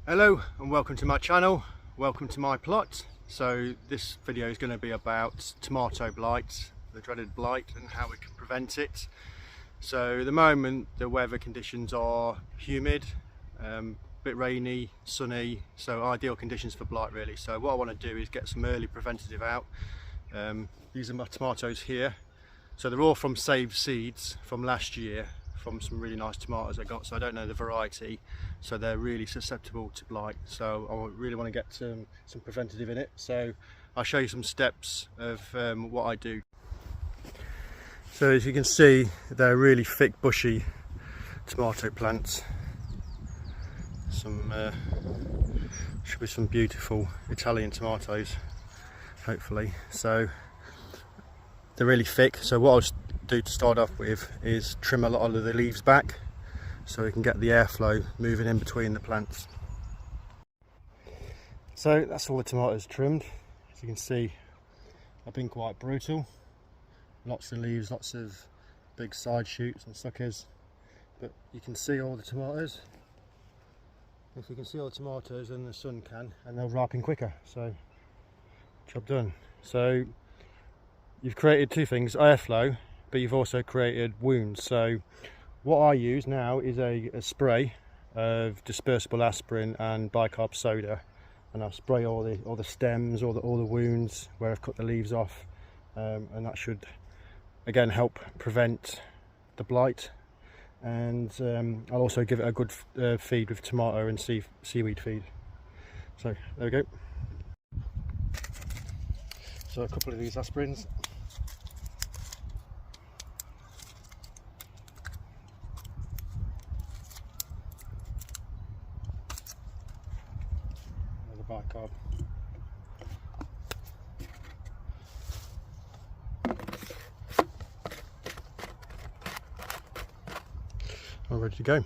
Hello and welcome to my channel, welcome to my plot. So this video is going to be about tomato blight, the dreaded blight, and how we can prevent it. So at the moment the weather conditions are humid, a bit rainy, sunny, so ideal conditions for blight really. So what I want to do is get some early preventative out. These are my tomatoes here. So they're all from saved seeds from last year, from some really nice tomatoes I got, so I don't know the variety, so they're really susceptible to blight. So I really want to get some preventative in it, so I'll show you some steps of what I do. So as you can see, they're really thick bushy tomato plants. Should be some beautiful Italian tomatoes hopefully. So they're really thick, so what I'll do to start off with is trim a lot of the leaves back so we can get the airflow moving in between the plants. So that's all the tomatoes trimmed. As you can see, I've been quite brutal. Lots of leaves, lots of big side shoots and suckers, but you can see all the tomatoes. If you can see all the tomatoes, then the sun can, and they'll ripen quicker, so job done. So you've created two things: airflow, but you've also created wounds. So what I use now is a spray of dispersible aspirin and bicarb soda, and I'll spray all the stems, all the wounds where I've cut the leaves off, and that should again help prevent the blight. And I'll also give it a good feed with tomato and seaweed feed. So there we go. So a couple of these aspirins. Bicarb. All ready to go.